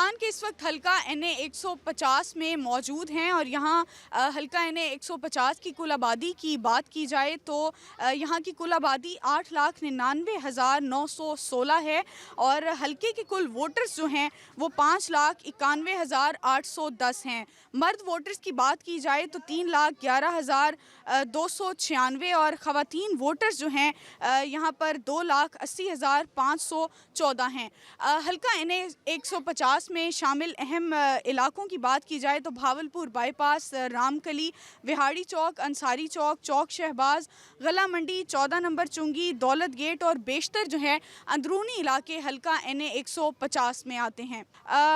पाकिस्तान के इस वक्त हल्का NA 150 में मौजूद हैं और यहाँ हल्का NA 150 की कुल आबादी की बात की जाए तो यहाँ की कुल आबादी 8,99,916 है और हल्के के कुल वोटर्स जो हैं वो 5,91,810 हैं। मर्द वोटर्स की बात की जाए तो 3,11,296 और ख़वातीन वोटर्स जो हैं यहाँ पर 2,80,514 हैं। हल्का NA 150 में शामिल अहम इलाकों की बात की जाए तो भावलपुर बाईपास, रामकली, विहाड़ी चौक, अंसारी चौक, चौक शहबाज, गला मंडी, 14 नंबर चुंगी, दौलत गेट और बेशतर जो है अंदरूनी इलाके हल्का NA 150 में आते हैं।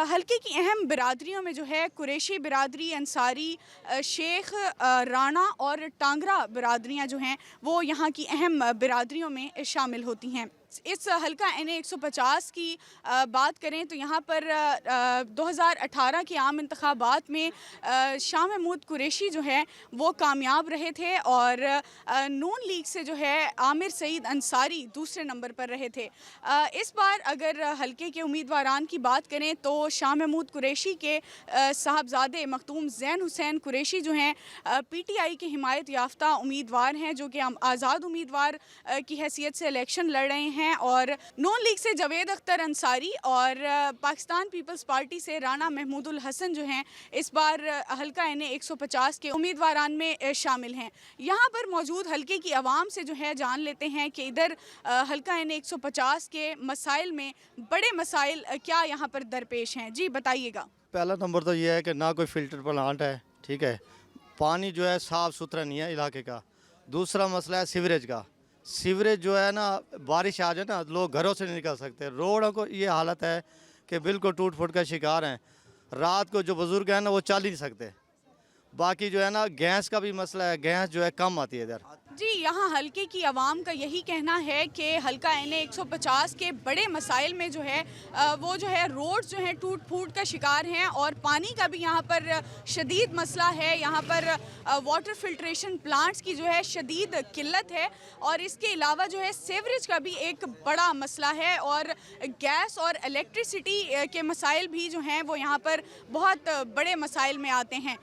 हल्के की अहम बिरादरियों में जो है कुरैशी बिरादरी, अंसारी, शेख, राणा और टांगरा बिरादरियाँ जो हैं वो यहाँ की अहम बिरादरियों में शामिल होती हैं। इस हल्का NA 150 की बात करें तो यहाँ पर 2018 के आम इंतखाबात में शाह महमूद कुरैशी जो है वो कामयाब रहे थे और नून लीग से जो है आमिर सईद अंसारी दूसरे नंबर पर रहे थे। इस बार अगर हल्के के उम्मीदवारान की बात करें तो शाह महमूद कुरैशी के साहबजादे मखदूम ज़ैन हुसैन कुरैशी जो हैं PTI के हिमायत याफ्ता उम्मीदवार हैं जो कि आज़ाद उम्मीदवार की हैसियत से इलेक्शन लड़ रहे हैं और नून लीग से जावेद अख्तर अंसारी और पाकिस्तान पीपल्स पार्टी से राना महमूदुल हसन जो हैं इस बार हल्का NA 150 के उम्मीदवारान में शामिल हैं। यहाँ पर मौजूद हल्के की आवाम से जो है जान लेते हैं कि इधर हल्का NA 150 के मसाइल में बड़े मसाइल क्या यहाँ पर दरपेश हैं। जी बताइएगा। पहला नंबर तो ये है कि ना कोई फ़िल्टर प्लांट है, ठीक है, पानी जो है साफ़ सुथरा नहीं है इलाके का। दूसरा मसला है सीवरेज का। सीवरेज जो है ना बारिश आ जाए ना लोग घरों से नहीं निकल सकते। रोडों को ये हालत है कि बिल्कुल टूट फूट का शिकार हैं। रात को जो बुज़ुर्ग हैं ना वो चल ही नहीं सकते। बाकी जो है ना गैस का भी मसला है, गैस जो है कम आती है इधर। जी यहाँ हल्के की आवाम का यही कहना है कि हल्का NA 150 के बड़े मसाइल में जो है वो जो है रोड जो हैं टूट फूट का शिकार हैं और पानी का भी यहाँ पर शदीद मसला है। यहाँ पर वाटर फिल्ट्रेशन प्लांट्स की जो है शदीद किल्लत है और इसके अलावा जो है सीवरेज का भी एक बड़ा मसला है और गैस और इलेक्ट्रिसिटी के मसाइल भी जो हैं वो यहाँ पर बहुत बड़े मसाइल में आते हैं।